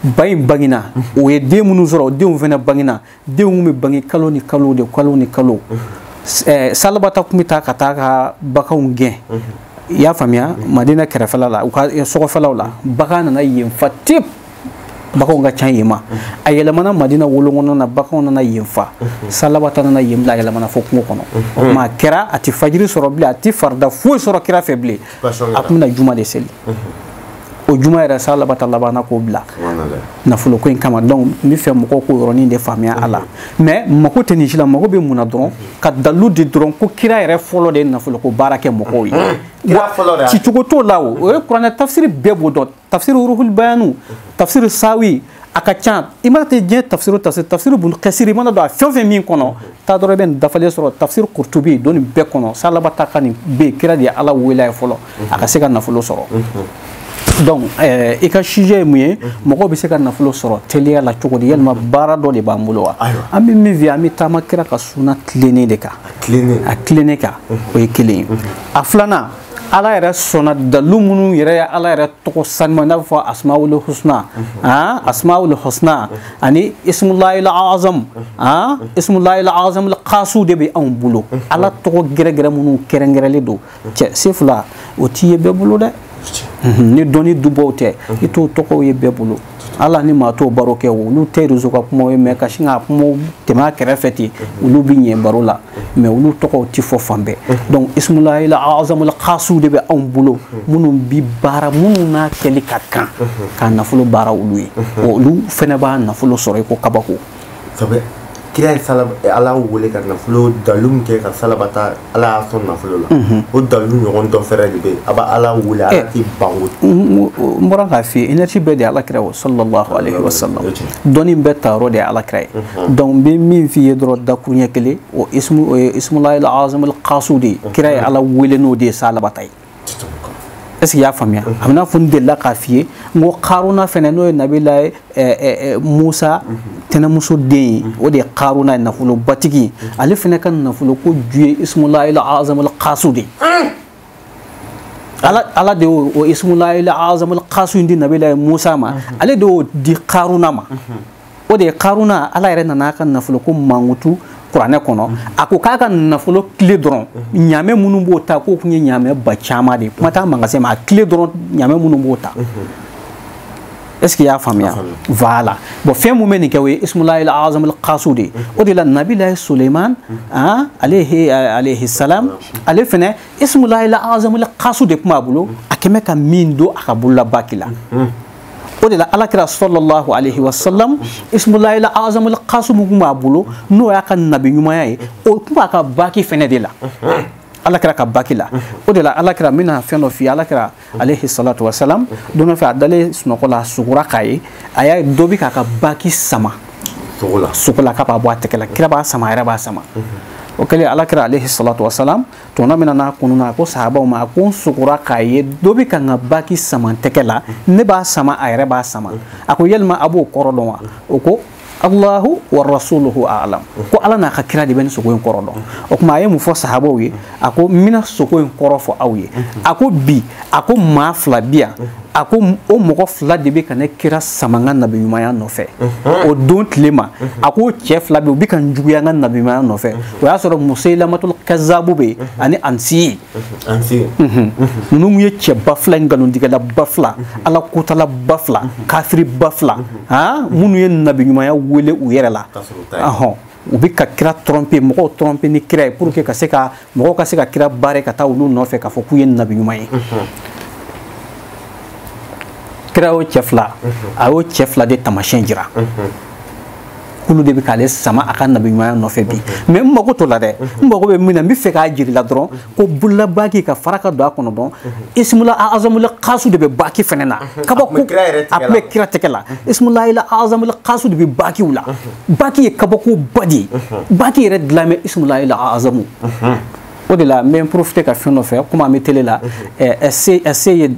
ba in bangina o ye den minnu sɔrɔ o denw fana bangina denw bɛ bange kalo ni kalo de kalo ni kalo salabata tun bɛ taa ka taa ka baganw gɛn i y'a faamuya madina kɛrɛfɛla la u ka sɔgɔfɛlaw la bagan nana yen fa tip baganw ka ca yen ma a yɛlɛmana madina wolon na baganw nana yen fa salabata nana yen bila a yɛlɛmana fo kungo kɔnɔ o tuma a kɛra a tɛ fajiri sɔrɔ bilen a tɛ farida foyi sɔrɔ kira fɛ bilen a tun bɛna juma de seli o juma yɛrɛ salabata labanna k'o bila nafolo ko in kama donc n bɛ fɛ mɔgɔw k'o yɔrɔnin de faamuya a la mais mako tɛ nin si la mako bɛ mun na dɔrɔn ka dalilu di dɔrɔn ko kira yɛrɛ fɔlɔ de ye nafolo ko baara kɛ mɔgɔw ye ci cogo t'o la o ye kuranɛ tafsiri bɛɛ b'o dɔn tafsiri ruhul bayanu tafsiri sawi a ka ca i mana tɛ diɲɛ tafsiri bun kasiri i mana don a fɛn o fɛn min kɔnɔ taa dɔrɔn i bɛ nin dafalen sɔrɔ tafsiri kurtubi don nin bɛɛ kɔnɔ salabata ka nin bɛ yen kira de ye ala wele ye fɔlɔ a ka se ka nafolo sɔrɔ donc i ka sujet ye mun ye mɔgɔw bɛ se ka nafolo sɔrɔ teliya la cogo di yalima baara dɔ de b'an bolo wa an bɛ min fɛ an bɛ taama kira ka sunna tilennen de kan a tilennen kan o ye kelen ye a filanan ala yɛrɛ sɔnna dalilu minnu yɛrɛ ye ala yɛrɛ tɔgɔ sanuman i n'a fɔ asmaul husna asmaul husna ani ismullahil azam ismullahil azam qasu de bɛ anw bolo ala tɔgɔ gɛrɛgɛrɛ minnu kɛrɛnkɛrɛnlen don cɛ se fila o t'i ye bɛɛ bolo dɛ ni dɔnni dubaw tɛ i t'o tɔgɔw ye bɛɛ bolo ala ni maa t'o baro kɛ olu tɛ réseau ka kumaw ye mais ka sin ka kumaw tɛmɛ a kɛrɛfɛ ten olu bɛ ɲɛ baro la mais olu tɔgɔw tɛ fɔ fan bɛɛ donc ismullahil azamul qasu de bɛ anw bolo minnu bi baara minnu n'a kɛli ka kan ka nafolo baara olu ye olu fɛnɛ b'a nafolo sɔrɔ i ko kabako kira ye ala wele ka nafolo dalilu min kɛ ka salabata ala y'a sɔn nafolo la o dalilu ɲɔgɔn dɔ fɛrɛ de bɛ a b'a ala wele ala tɛ ban o n bɔra k'a f'i ye énergie bɛɛ de ye ala kira o sallallahu alayhi wa sallam dɔnni bɛɛ tayɔrɔ de ye ala kira ye donc n bɛ min f'i ye dɔrɔn dakuruɲɛ kelen o ye ismullahil azamul qasu de ye kira ye ala wele n'o de ye salabata ye est-ce qu'il y a famille amna funde la kafiye ngo qaruna fene no nabila Musa tena muso de o de qaruna nafulo batigi ale fene kan nafulo ko juye ismullahi al-azam al-qasudi ala de o ismullahi al-azam al-qasudi nabila Musa ma ale do di qaruna ma o de qaruna ala yɛrɛ nana ka nafulo ko mangutu kuranɛ kɔnɔ a ko k'a ka nafulo tile dɔrɔn ɲaamɛ minnu b'o ta k'o kun ye ɲaamɛ ba caman de kuma t'a magasin ma a tile dɔrɔn ɲaamɛ minnu b'o ta est-ce qu'il y a faamuya voilà bon fɛn mun bɛ nin kɛ o ye ismullahi al-azam al-qasu de o de la nabilahi Suleiman alayhi salam ale fɛnɛ ismullahi al-azam al-qasu de kuma a bolo a kɛmɛ ka min don a ka bololabaki la o de la alakira sallallahu alayhi wa sallam ismullahi al-azam al-qasu kuma a bolo n'o y'a ka nabi ɲumanya ye o kuma a ka baki fɛnɛ de la alakira ka baki la o de la alakira mina fɛn dɔ f'i alakira alayhi salatu wa salam don dɔ fɛ a dalen sunɔgɔ la sugura k'a ye a y'a dɔ bi k'a ka baki sama sukola k'a b'a bɔ a tɛgɛ la kira b'a sama a yɛrɛ b'a sama o kɛlen alakira alayhi salatu wa salam tɔnɔ mina n'a kununa a ko sahabaw ma a ko n sugura k'a ye dɔ bi ka n ka baki sama tɛgɛ la ne b'a sama a yɛrɛ b'a sama a ko yalima a b'o kɔrɔ dɔn wa o ko Allahu wa rasuluhu a'lam ko ala n'a ka kira de bɛ nin sogo in kɔrɔ dɔn o kuma a ye mun fɔ sahabaw ye a ko n bɛna sogo in kɔrɔ fɔ aw ye a ko bi a ko maa fila bi yan a ko o mɔgɔ fila de bɛ ka ne kira sama n ka nabiɲumanya nɔfɛ o don tile ma a ko cɛ fila bɛ yen u bɛ ka n juguya n ka nabiɲumanya nɔfɛ o y'a sɔrɔ Musailamatul Kazabu bɛ yen ani Ansi ninnu ye cɛ ba fila ngalontigɛla ba fila ala kotala ba fila kafiri ba fila minnu ye nabiɲumanya wele u yɛrɛ la u bɛ ka kira tromper mɔgɔw tromper ni kira ye pour que mɔgɔw ka se ka kira baara ka taa olu nɔfɛ k'a fɔ k'u ye nabiɲuman ye kira y'o cɛ fila a y'o cɛ fila de tamasiyɛn jira k'olu de bɛ k'ale sama a ka nabiɲumanya nɔfɛ bi mais n mago t'o la dɛ n mago bɛ min na n bɛ fɛ k'a jira i la dɔrɔn ko bololabaki ka fara ka don a kɔnɔ dɔrɔn ismullahi al-azam al-qasu de bɛ baki fɛnɛ na kabako a tun bɛ kira tɛgɛ la ismullahi al-azam al-qasu de bɛ bakiw la baki ye kabako ba de ye baki yɛrɛ dilan bɛ ismullahi al-azam o de la n bɛ n profiter ka fɛn dɔ fɛ komi an bɛ télé la ɛse ye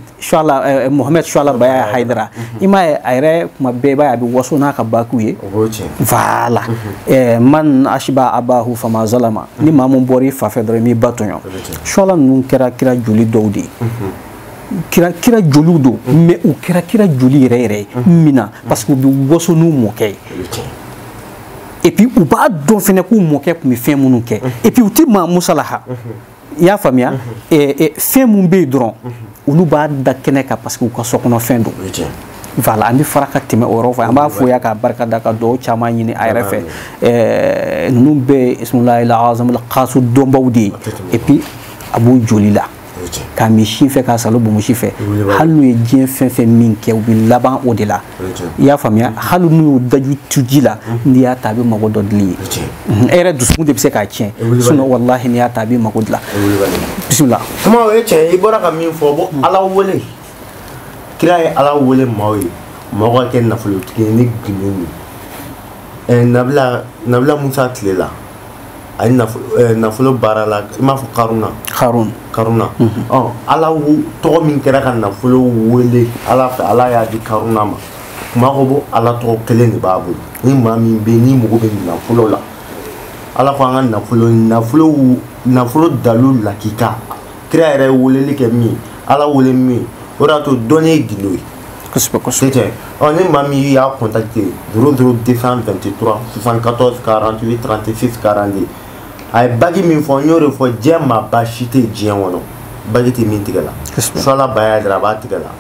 Mohamed Shuala Baya Haidara i m'a ye a yɛrɛ kuma bɛɛ i b'a ye a bɛ waso n'a ka bakiw ye voilà man ashiba abahu fama zalama ni maa mun bɔra i fa fɛ dɔrɔn i m'i ba tɔɲɔ Shuala ninnu kɛra kira joli dɔw de ye kira joliw don mais u kɛra kira joli yɛrɛ yɛrɛ ye min na parce que u bɛ waso n'u mɔkɛ ye et puis u b'a dɔn fɛnɛ k'u mɔkɛ tun bɛ fɛn minnu kɛ et puis u ti maa musalaha i y'a faamuya fɛn mun bɛ yen dɔrɔn olu b'a da kɛnɛ kan parce que u ka sokɔnɔ fɛn don voilà an bɛ fara ka tɛmɛ o yɔrɔ fɛ an b'a fɔ ya ka barika da ka dugawu caman ɲini a yɛrɛ fɛ ninnu bɛɛ ye ismullahi al-azam al-qasu dɔnbaw de ye et puis a b'u joli la k'a min si fɛ k'a salo bomo si fɛ hali n'u ye diɲɛ fɛn fɛn min kɛ u bɛ laban o de la i y'a faamuya hali n'u y'u daju tu ji la n'i y'a ta a bɛ mago dɔ dilan ye e yɛrɛ dusukun de bɛ se k'a tiɲɛ sinon walahi n'i y'a ta a bɛ mago dilan bisimila. kuma o ye tiɲɛ ye i bɔra ka min fɔ ala wele kira ye ala wele maaw ye maaw ka kɛ nafolotigi ye ni gindo ye nabila Musa tile la a ye nafolo baara la i m'a fɔ Karuna ala tɔgɔ min kɛra ka nafolo wele ala fɛ ala y'a di Karuna ma kuma ko bɔ ala tɔgɔ kelen de b'a bolo ni maa min bɛ ni mago bɛ nafolo la ala ko an ka nafolo dalu lakika kira yɛrɛ weleli kɛ min ala wele min o de y'a to dɔnni ye gindo ye kosɛbɛ ni maa min y'a contacté 00223 74 48 36 42 a ye bagi min fɔ n y'o de fɔ diɲɛ maa ba si tɛ diɲɛ kɔnɔ bagi tɛ min tigɛ la Shuala Baya Haidara a b'a tigɛ la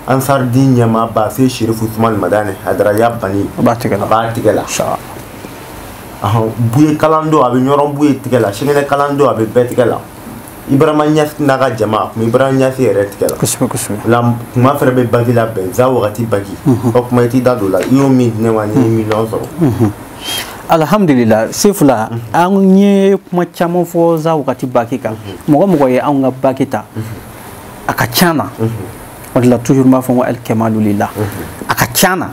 Ansarudin ɲɛmaaba se Sherifu Usman Madani Haidara y'a bani a b'a tigɛ la Buye Kalando a bɛ ɲɔrɔn Buye tigɛ la Sɛgɛnɛ Kalando a bɛ bɛɛ tigɛ la Ibrahima Ɲasi n'a ka jama a tun bɛ Ibrahima Ɲasi yɛrɛ tigɛ la la kuma fɛnɛ bɛ bagi labɛn za wagati bagi o kuma i t'i da don o la i y'o min di ne ma ni miliyɔn sɔrɔ. Alhamdulillah sefula an ye kuma caman fɔ za wagati baki kan mɔgɔ ye anw ka baki ta a ka ca na o de la toujours n b'a fɔ n ko al kamalu lillah a ka cana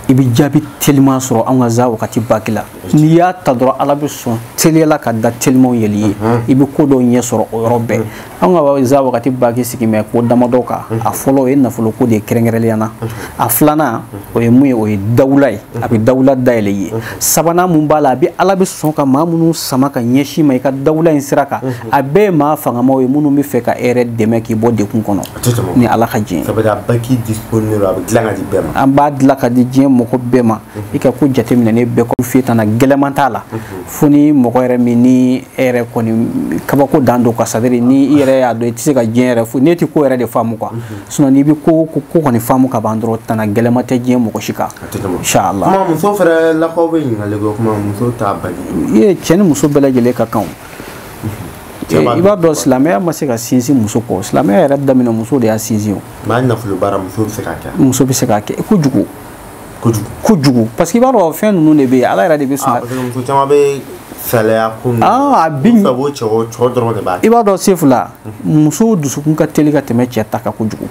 i bi jaabi tellement sɔrɔ an ka za wagati baki la n'i y'a ta dɔrɔn ala bɛ sɔn teliyala ka da telimanw yeli ye i bɛ ko dɔw ɲɛ sɔrɔ o yɔrɔ bɛɛ an ka za wagati baki sigi mɛ ko damadɔ kan a fɔlɔ o ye nafolo ko de ye kɛrɛnkɛrɛnnenya na a filanan o ye mun ye o ye dawula ye a bɛ dawula dayɛlɛ i ye sabanan mun b'a la a bɛ ala bɛ sɔn ka maa minnu sama ka ɲɛsin ma i ka dawula in sira kan a bɛɛ ye maa fangamaw ye minnu bɛ fɛ ka e yɛrɛ dɛmɛ k'i bɔ dekun kɔnɔ ni ala ka diɲɛ an b'a dilan ka di diɲɛ mɔgɔ bɛɛ ma i ka ko jateminɛ bɛɛ ko f'i tana gɛlɛman t'a la fo ni mɔgɔ yɛrɛ min ni e yɛrɛ kɔni kabako dan don ka sadiri ni i yɛrɛ y'a dɔn i tɛ se ka diɲɛ yɛrɛ fo n'e tɛ ko yɛrɛ de faamu quoi sinon n'i bɛ ko kɔni faamu ka ban dɔrɔn tana gɛlɛman tɛ diɲɛ mɔgɔ si kan inshallah kuma muso fɛrɛ lakaw bɛ ɲininkali kɛ kuma muso t'a bali ye cɛ ni muso bɛɛ lajɛlen ka kan i b'a dɔn silamɛya ma se ka sinsin muso kɔ silamɛya yɛrɛ daminɛ muso de y'a sinsin o maa nafolo baara muso bɛ se k'a kɛ muso bɛ se k'a kɛ kojugu parce que i b'a dɔn fɛn ninnu de bɛ yen ala yɛrɛ de bɛ sɔn parce que muso caman bɛ salaya kun a bi fɛ ko cɛw dɔrɔn de b'a kɛ i b'a dɔn sefu la muso dusukun ka teli ka tɛmɛ cɛ ta kan kojugu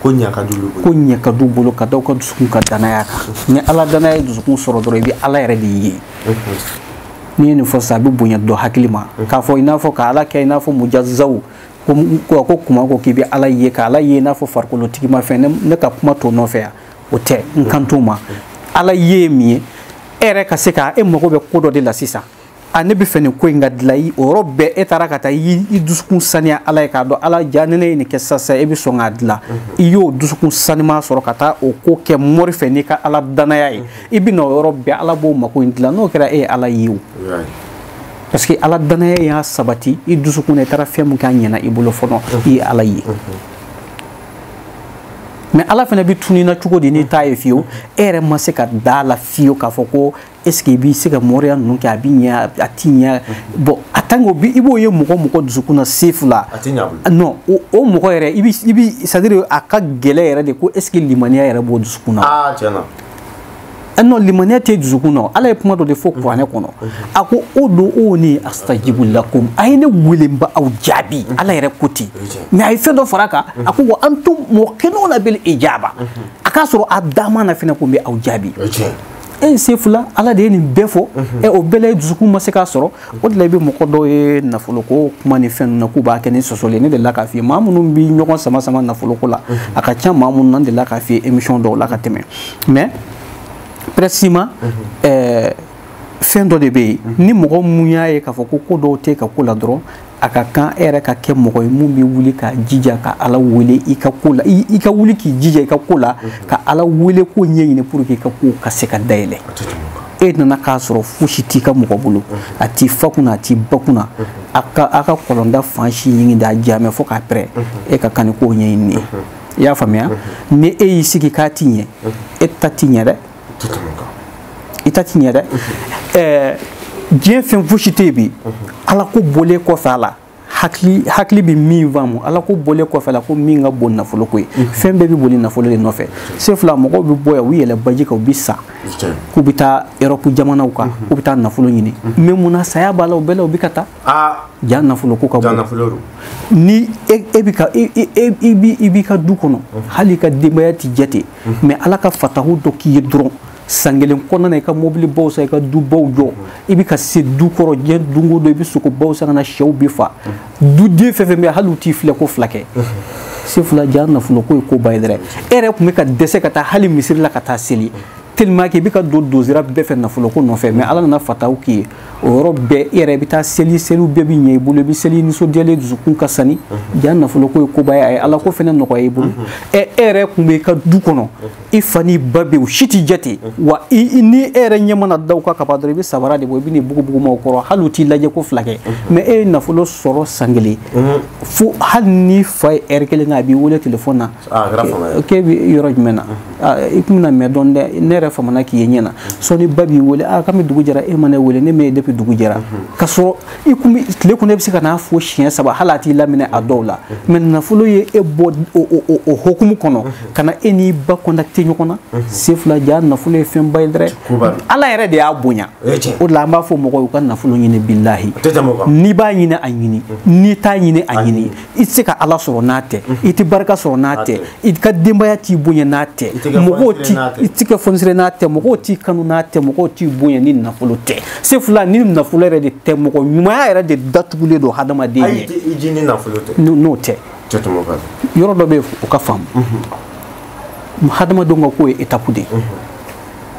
ko ɲɛ ka du bolo ka d'aw ka dusukun ka danaya kan ni ala danaya ye dusukun sɔrɔ dɔrɔn i bɛ ala yɛrɛ de ye n'i ye nin fɔ sisan a bɛ bonya dɔ hakili ma k'a fɔ i n'a fɔ ka ala kɛ i n'a fɔ mujazaw ko kuma ko k'i bɛ ala ye ka ala ye i n'a fɔ farikolotigi ma fɛn ne ka kuma t'o nɔfɛ yan o tɛ n kan t'o ma ala ye min ye e yɛrɛ ka se ka e mago bɛ ko dɔ de la sisan a ne bɛ fɛ nin ko in ka dilan i o yɔrɔ bɛɛ e taara ka taa i dusukun saniya ala ye k'a dɔn ala ja ne ye nin kɛ sisan e bɛ sɔn k'a dilan i y'o dusukun sanima sɔrɔ ka taa o ko kɛ mɔri fɛ n'i ka ala danaya ye i bɛ na o yɔrɔ bɛɛ ala b'o mako in dilan n'o kɛra e ye ala ye o parce que ala danaya y'a sabati i dusukun na i taara fɛn min k'a ɲɛna i bolo fɔlɔ i ye ala ye mais ala fana bɛ tunu na cogo di n'i t'a ye fiyewu e yɛrɛ ma se ka da la fiyewu k'a fɔ ko est ce que i b'i se ka mɔriya ninnu kɛ a bɛ ɲɛ a ti ɲɛ bon a tant que i b'o ye mɔgɔ dusukun na sefu la non o mɔgɔ yɛrɛ i bi c'est à dire a ka gɛlɛ yɛrɛ de ko est ce que limaniya yɛrɛ b'o dusukun na tiɲɛna non limaniya tɛ dusukun na ala ye kuma dɔ de fɔ kuranɛ kɔnɔ a ko o don o ni astajibu lakum a ye ne wele n ba aw jaabi ala yɛrɛ ko ten mais a ye fɛn dɔ fara a kan a ko wa antum muqinuna bil ijaba a k'a sɔrɔ a dama na fɛnɛ ko n bɛ aw jaabi e se fila ala de ye nin bɛɛ fɔ o bɛɛ la ye dusukun ma se k'a sɔrɔ o de la i bɛ mɔgɔ dɔw ye nafolo ko kuma ni fɛn ninnu na k'u b'a kɛ ni sɔsɔli ne de la k'a f'i ye maa minnu bɛ ɲɔgɔn sama nafolo ko la a ka ca maa minnu na de la k'a f'i ye émission dɔw la ka tɛmɛ mais précisément fɛn dɔ de bɛ yen ni mɔgɔ mun y'a ye k'a fɔ ko dɔw tɛ ka ko la dɔrɔn a ka kan e yɛrɛ ka kɛ mɔgɔ ye mun bɛ wuli ka jija ka ala wele i ka ko la i ka wuli k'i jija i ka ko la ka ala wele ko ɲɛɲini pour que i ka ko ka se ka dayɛlɛ e nana k'a sɔrɔ fosi t'i ka mɔgɔ bolo a t'i fa kunna a t'i ba kunna a ka kɔlɔnda fan si ɲini da jamɛ fo k'a pɛrɛ e ka kan ni ko ɲɛɲini ye i y'a faamuya ni e y'i sigi k'a ti ɲɛ e ta ti ɲɛ dɛ i ta ti ɲɛ dɛ diɲɛ fɛn fosi tɛ yen bi ala ko bɔlen kɔfɛ a la hakili bɛ min faamu ala ko bɔlen kɔfɛ la ko min ka bon nafolo ko ye fɛn bɛɛ bɛ boli nafolo de nɔfɛ se fila mɔgɔw bɛ bɔ yan u yɛlɛ baji kan u bɛ sa k'u bɛ taa Europe jamanaw kan k'u bɛ taa nafolo ɲini mais munna saya b'a la o bɛɛ la u bɛ ka taa ja nafolo ko ka bon ni e b'i ka du kɔnɔ hali i ka denbaya tɛ jate mais ala ka fatahu dɔ k'i ye dɔrɔn san kelen kɔnɔna i ka mobili baw san i ka du baw jɔ i bɛ ka se du kɔrɔ diɲɛ don o don i bɛ sogo baw san ka na sɛw bɛ fa duden fɛn fɛn bɛ hali u t'i filɛ ko fila kɛ se fila ja nafolo ko ye ko ba ye dɛrɛ e yɛrɛ tun bɛ ka dɛsɛ ka taa hali misiri la ka taa seli tellement que i bɛ ka don dozira bɛɛ fɛ nafolo ko nɔfɛ mais ala nana fataw k'i ye o yɔrɔ bɛɛ e yɛrɛ i bɛ taa seliw bɛɛ bɛ ɲɛ i bolo i bɛ seli nisɔndiyalen dusukun ka sani ja nafolo ko ye koba ye a ye ala ko fɛnɛ nɔgɔya i bolo e yɛrɛ tun bɛ i ka du kɔnɔ i fa n'i ba bɛ yen u si t'i jate wa ni e yɛrɛ ɲɛ mana da u kan ka ban dɔrɔn i bɛ sabara de bɔ i bɛ n'i bugubugumaw kɔrɔ hali u t'i lajɛ ko fila kɛ mais e ye nafolo sɔrɔ san kelen fo hali ni fa ye heure kelen kɛ a b'i wele téléphone na k'e bɛ yɔrɔ jumɛn na i tun bɛna mɛn dɔn dɛ ne yɛrɛ famana k'i ye ɲɛna sɔni ba b'i wele k'an bɛ dugu jɛra e ma ne wele ne mɛ depuis dugu jɛra ka sɔrɔ i kun tile kɔnɔ e bɛ se ka n'a fɔ siɲɛ saba hali a t'i laminɛ a dɔw la mais nafolo ye e bɔ o hokumu kɔnɔ ka na e n'i ba contacté tɛ ɲɔgɔn na se fila ja nafolo ye fɛn ba ye dɛrɛ ala yɛrɛ de y'a bonya o de la an b'a fɔ mɔgɔw u ka nafolo ɲini bilahi n'i b'a ɲini a ɲini n'i t'a ɲini a ɲini i tɛ se ka ala sɔrɔ n'a tɛ i tɛ barika sɔrɔ n'a tɛ i ka denbaya t'i bonya n'a tɛ mɔgɔw i tɛ kɛ fɔnisere n'a tɛ mɔgɔw t'i kanu n'a tɛ mɔgɔw t'i bonya ni nafolo tɛ se fila ni nafolo yɛrɛ de tɛ mɔgɔ ɲumanya yɛrɛ de datugulen don hadamaden ye n'o tɛ yɔrɔ dɔ bɛ yen o ka faamu hadamadenw ka ko ye étape de ye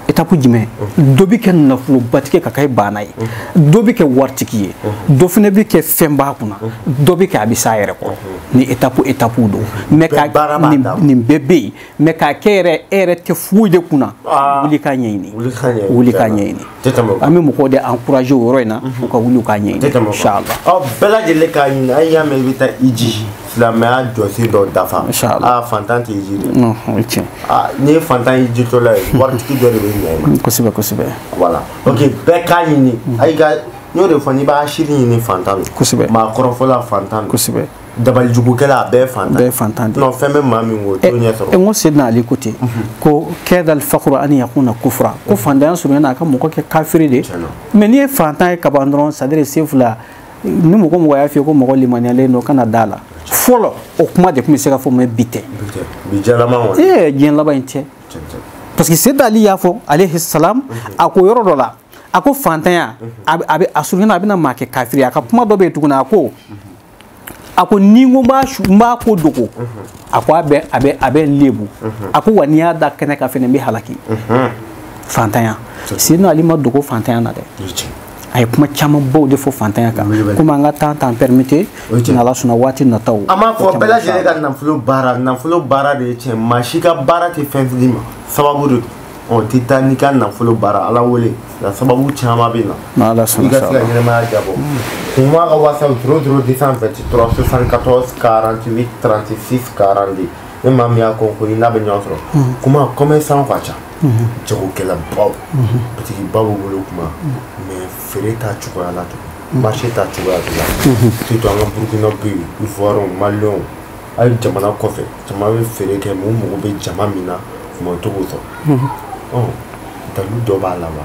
étape jumɛn dɔ bɛ kɛ nafolobatigi ka kɛ banna ye dɔ bɛ kɛ waritigi ye dɔ fana bɛ kɛ fɛn b'a kunna dɔ bɛ kɛ a bɛ s'a yɛrɛ kɔrɔ ni étape don mais ka nin bɛɛ bɛ yen mais k'a kɛ yɛrɛ e yɛrɛ tɛ foyi de kunna wuli k'a ɲɛɲini wuli k'a ɲɛɲini an bɛ mɔgɔw de encourager o yɔrɔ in na u ka wuli u k'a ɲɛɲini inchallah bɛɛ lajɛlen k'a ɲini an y'a mɛn i bɛ taa Iji silamɛya jɔsen dɔ dafa fantan tɛ Iji dɛ n'i ye fantan Iji tɔ la ye waritigi dɔ de bɛ ɲɛ kosɛbɛ kosɛbɛ voilà ok bɛɛ k'a ɲini ayi ka n y'o de fɔ n'i b'a sini ɲini fantan don kosɛbɛ maa kɔrɔfɔla fantan don kosɛbɛ dabalijugukɛla a bɛɛ fantan non fɛn bɛ maa min ko t'o ɲɛ sɔrɔ n ko Seydina Ali ko ten ko kɛdal fakuru an yakuna kufra ko fantanya surunya a ka mɔgɔ kɛ kafiri de mais n'i ye fantan ye kaban dɔrɔn c'est à dire se fila ni mɔgɔ mɔgɔ y'a f'i ye ko mɔgɔ limaniyalen don kana da la fɔlɔ o kuma de tun bɛ se ka fɔ mais bi tɛ bi diɲɛ laban in tɛ parce que Seydina Ali y'a fɔ alayhi salam a ko yɔrɔ dɔ la a ko fantanya a surunya a bɛna maa kɛ kafiri a ka kuma dɔ bɛ yen tuguni a ko ni n ko n b'a ko dogo a ko a bɛ n lebu a ko wa n'i y'a da kɛnɛ kan fɛnɛ n bɛ halaki fantanya Seydina Ali ma dogo fantanya na dɛ a ye kuma caman baw de fɔ fantanya kan komi an ka temps permettre n'ala sɔnna waati nataw an b'a fɔ bɛɛ lajɛlen ka nafolo baara de ye tiɲɛ maa si ka baara tɛ fɛn fili ma sababu de don tɛ taa n'i ka nafolo baara ala wele nka sababu caman bɛ na i ka se ka ɲɛnɛmaya jabɔ kun b'a ka whatsapp 00 74 48 36 42 ni maa min y'a kɔnkɔri n'a bɛ ɲɔgɔn sɔrɔ kuma commerçant ka ca jagokɛlabaw butikibaw bolo kuma mais feere t'a cogoya la tugun marché t'a cogoya la surtout an ka Burkina bɛ yen Ivoire Malien hali jamana kɔfɛ caman bɛ feere kɛ mais u mago bɛ jama min na u ma to k'o sɔrɔ dalu dɔ b'a la wa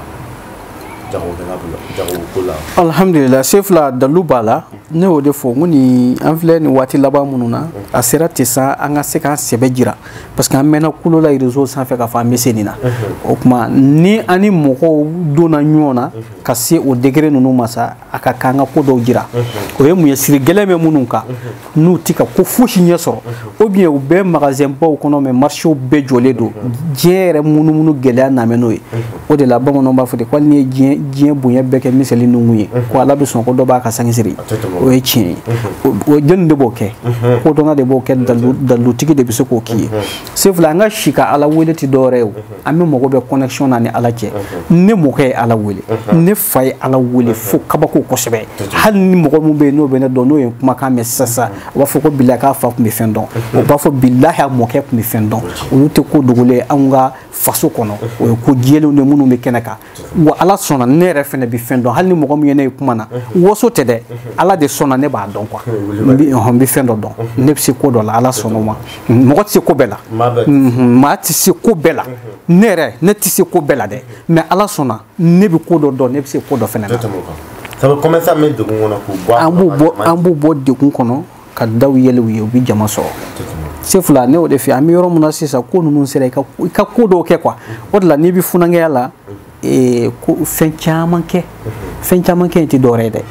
jagoko la alhamdulillah se fila dalu b'a la ne y'o de fɔ n ko ni an filɛ nin waati laban minnu na a sera ten sa an ka se k'an sɛbɛ jira parce que an mɛnna kulo la réseau sanfɛ k'a fɔ an bɛ se nin na o tuma ni an ni mɔgɔw donna ɲɔgɔn na ka se o degré ninnu ma sa a ka kan ka ko dɔw jira o ye mun ye siri gɛlɛn bɛ minnu kan n'u tɛ ka ko fosi ɲɛ sɔrɔ ou bien u bɛ magasin baw kɔnɔ mais marché bɛɛ jɔlen don diɲɛ yɛrɛ munumunu gɛlɛya nalen n'o ye o de la bamananw b'a fɔ de ko hali ni ye diɲɛ bonya bɛɛ kɛ misali ninnu ye ko ala bɛ sɔn ko dɔ b'a ka sangi siri o ye tiɲɛ ye o jɔnni de b'o kɛ ko dɔnna de b'o kɛ dalutigi de bɛ se k'o k'i ye se fila an ka si ka ala wele tɛ dɔwɛrɛ ye o an bɛ mago bɛ connexion na ni ala cɛ ne mɔkɛ ye ala wele ne fa ye ala wele fo kabako kosɛbɛ hali ni mɔgɔ min bɛ yen n'o bɛ ne dɔn n'o ye kumakan mɛn sisan o b'a fɔ ko bilahi k'a fa tun bɛ fɛn dɔn o b'a fɔ bilahi a mɔkɛ tun bɛ fɛn dɔn olu tɛ ko dogolen anw ka faso kɔnɔ o ye ko jɛlenw de minnu bɛ kɛnɛ kan wa ala sɔnna ne yɛrɛ fɛnɛ bɛ fɛn dɔn hali ni mɔgɔ min ye ne ye kuma na waso tɛ dɛ ala de sɔnna ne b'a dɔn quoi n bɛ fɛn dɔ dɔn ne bɛ se ko dɔ la ala sɔnna o ma mɔgɔ tɛ se ko bɛɛ la maa tɛ se ko bɛɛ la ne yɛrɛ ne tɛ se ko bɛɛ la dɛ mais ala sɔnna ne bɛ ko dɔ dɔn ne bɛ se ko dɔ fɛnɛ la an b'u bɔ degun kɔnɔ ka daw yɛlɛ u ye u bɛ jama sɔrɔ se fila ne y'o de fɛ an bɛ yɔrɔ min na sisan ko ninnu sera i ka ko dɔw kɛ quoi o de la n'i bɛ funangeya la ko fɛn caman kɛ in tɛ dɔwɛrɛ ye dɛ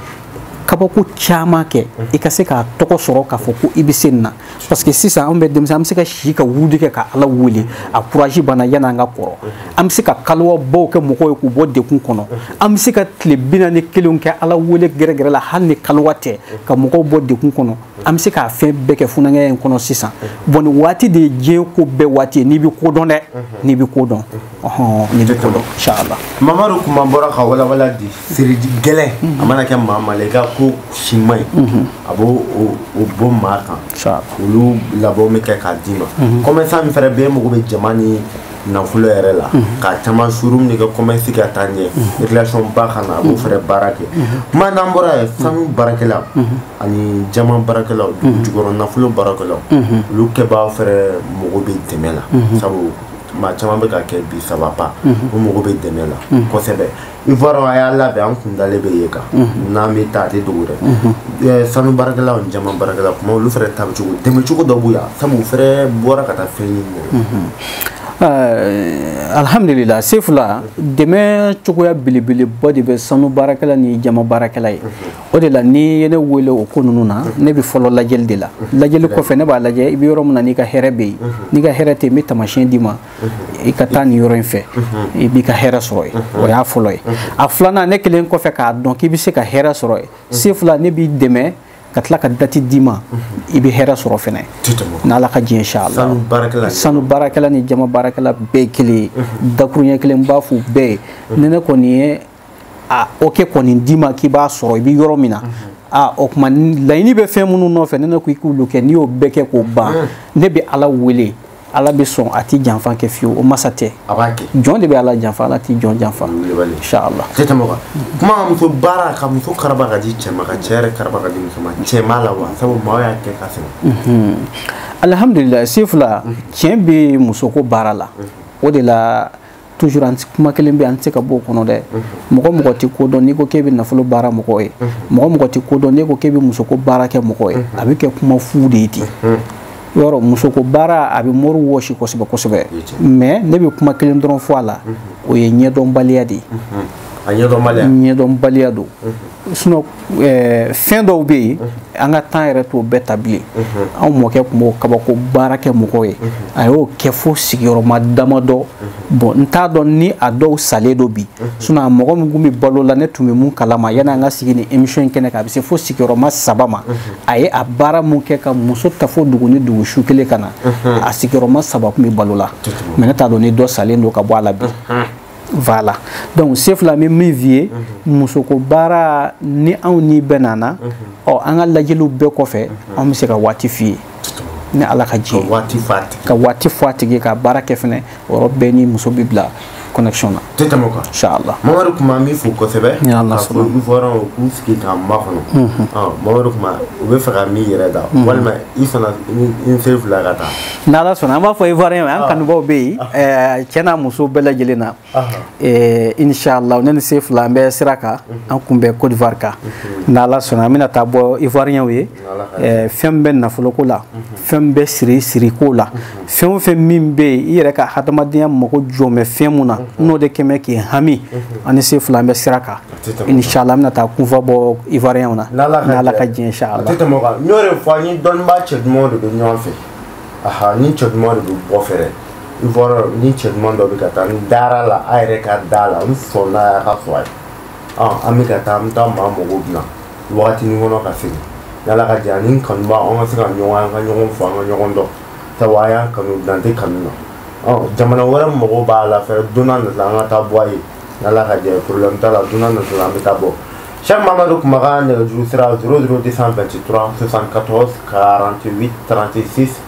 kabako caman kɛ i ka se k'a tɔgɔ sɔrɔ k'a fɔ ko i bɛ se nin na parce que sisan anw bɛ denmisɛnnin an bɛ se ka si ka wuli kɛ ka ala wele a courage banna yanni an ka kɔrɔ an bɛ se ka kaliwa baw kɛ mɔgɔw ye k'u bɔ degun kɔnɔ an bɛ se ka tile 41 kɛ ala wele gɛrɛgɛrɛ la hali ni kaliwa tɛ ka mɔgɔw bɔ degun kɔnɔ an bɛ se k'a fɛn bɛɛ kɛ funangeya in kɔnɔ sisan bon nin waati de ye diɲɛ ko bɛɛ waati ye n'i bɛ ko dɔn dɛ n'i bɛ ko dɔn n'i bɛ ko dɔn inchallah Mamadu kuma bɔra ka walawala di siri gɛlɛn a mana kɛ maa maa la i ka ko si man ɲi a b'o bɔ maa kan olu labɔw bɛ kɛ k'a d'i ma commerçant min fɛnɛ bɛ e mago bɛ jama ni nafolo yɛrɛ la k'a caman showroom de kɛ commerce ka taa ɲɛ relation ba kana a b'o fɛnɛ baara kɛ kuma n'an bɔra yen sanu baarakɛlaw ani jama baarakɛlaw dugujukɔrɔ nafolo baarakɛlaw olu kɛbaaw fɛnɛ mago bɛ dɛmɛ la sabu maa caman bɛ ka kɛ bi ça va pas o mago bɛ dɛmɛ la kosɛbɛ Ivoire a y'a labɛn an kun dalen bɛ yen kan n'an bɛ taa a tɛ dogo dɛ sanu baarakɛlaw ni jama baarakɛlaw kuma olu fɛnɛ ta bɛ cogo dɛmɛ cogo dɔ b'u yan sabu u fɛnɛ bɔra ka taa fɛn ɲini alhamdulillah sefula dɛmɛ cogoya belebeleba de bɛ sanu baarakɛla ni jama baarakɛla ye o de la ni ye ne wele o ko ninnu na ne bɛ fɔlɔ lajɛli de la lajɛli kɔfɛ ne b'a lajɛ i bɛ yɔrɔ min na n'i ka hɛrɛ bɛ yen n'i ka hɛrɛ tɛ yen n bɛ taamasiyɛn d'i ma i ka taa nin yɔrɔ in fɛ i b'i ka hɛrɛ sɔrɔ yen o y'a fɔlɔ ye a filanan ne kelen kɔfɛ k'a dɔn k'i bɛ se ka hɛrɛ sɔrɔ yen sefula ne b'i dɛmɛ ka tila ka dati d'i ma i bɛ hɛrɛ sɔrɔ fɛnɛ n'Ala ka diɲɛ inshallah sanu baarakɛla ni jama baarakɛla bɛɛ kelen ye dakuruɲɛ kelen b'a fɔ bɛɛ ye ni ne kɔni ye o kɛ kɔni d'i ma k'i b'a sɔrɔ i bɛ yɔrɔ min na o kuma laɲini bɛ fɛn minnu nɔfɛ ne ko i k'olu kɛ n'i y'o bɛɛ kɛ k'o ban ne bɛ Ala wele Ala bɛ sɔn a ti janfa kɛ fiyewu o masa tɛ jɔn de bɛ Ala janfa Ala ti jɔn janfa inshallah kuma muso baara ka muso karaba ka di cɛ ma ka cɛ yɛrɛ karaba ka di muso ma cɛ m'a la wa sabu maaw y'a kɛ ka sɛgɛn alhamdulillah sefula cɛ bɛ muso ko baara la o de la toujours an kuma kelen bɛ an tɛ se ka bɔ o kɔnɔ dɛ mɔgɔ mɔgɔ tɛ ko dɔn n'i ko k'e bɛ nafolo baara mɔgɔ ye mɔgɔ mɔgɔ tɛ ko dɔn n'i ko k'e bɛ muso ko baara kɛ mɔgɔ ye a bɛ kɛ kuma fu de ye ten yɔrɔ muso ko baara a bɛ mori wɔsi kosɛbɛ kosɛbɛ mais ne bɛ kuma kelen dɔrɔn fɔ a la o ye ɲɛdɔnbaliya de ye ɲɛdɔnbaliya don sinon fɛn dɔw bɛ yen an ka temps yɛrɛ t'o bɛɛ ta bilen anw mɔkɛ tun b'o kabako baara kɛ mɔgɔw ye a y'o kɛ fo sigiyɔrɔma damadɔ bon n t'a dɔn ni a dɔw salen don bi sinon a mɔgɔ min tun bɛ balo la ne tun bɛ mun kalama yanni an ka sigi ni émission in kɛnɛ kan a bɛ se fo sigiyɔrɔma 3 ma a ye a baara mun kɛ ka muso ta fo dugu ni dugu su kelen ka na a sigiyɔrɔma 3 tun bɛ balo la mais ne t'a dɔn ni dɔ salen don ka bɔ a la bi voilà donc sefula min f'i ye musoko baara ni anw ni bɛɛ nana an ka lajɛliw bɛɛ kɔfɛ an bɛ se ka waati f'i ye ni Ala ka jɛ ka waati fɔ a tigi ka baara kɛ fɛnɛ o yɔrɔ bɛɛ ni muso bɛ bila connection na inshallah Mamadu kuma min fo kosɛbɛ ka fɔ Ivoirien k'u sigi k'an makɔnɔ Mamadu kuma u bɛ fɛ ka min yɛrɛ da walima i sɔnna n sefula ka taa n'Ala sɔnna an b'a fɔ Ivoirien an kanubaw bɛ yen cɛ n'a muso bɛɛ lajɛlen na inshallah ne ni sefula an bɛ sira kan an kun bɛ Côte d'Ivoire kan n'Ala sɔnna an bɛna taa bɔ Ivoirien ye fɛn bɛ nafoloko la fɛn bɛ siri ko la fɛn o fɛn min bɛ yen i yɛrɛ ka hadamadenya mago jɔ mɛ fɛn mun na n'o de kɛmɛ k'i hami ani sefula an bɛ sira kan inshallah an bɛna taa kunfɔ bɔ Ivoirien na n'Ala ka jɛ inshallah n y'o de fɔ ni dɔnnibaa cɛ dumanw de bɛ ɲɔgɔn fɛ ni cɛ dumanw de bɛ bɔ fɛrɛ Ivoire ni cɛ duman dɔ bɛ ka taa n dara la a yɛrɛ ka da la n sɔnna a y'a ka fɔ a ye an bɛ ka taa an bɛ taa maa mago dilan wagatinin kɔnɔ ka segin n'Ala ka jɛ ani n kanubaw an ka se ka ɲɔgɔn an ka ɲɔgɔn fɔ an ka ɲɔgɔn dɔn sabu a y'an kanu dan tɛ kanu na jamana wɛrɛ mɔgɔw b'a la fɛ don n'a nata an ka taa bɔ a ye n'Ala ka jɛ problème t'a la don n'a nata an bɛ taa bɔ Cheikh Mamadu Kumakan nɛgɛjuru sira 00223 74 48 36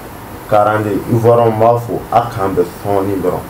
42 Ivoirien b'a fɔ a kan bɛ sɔɔni dɔrɔn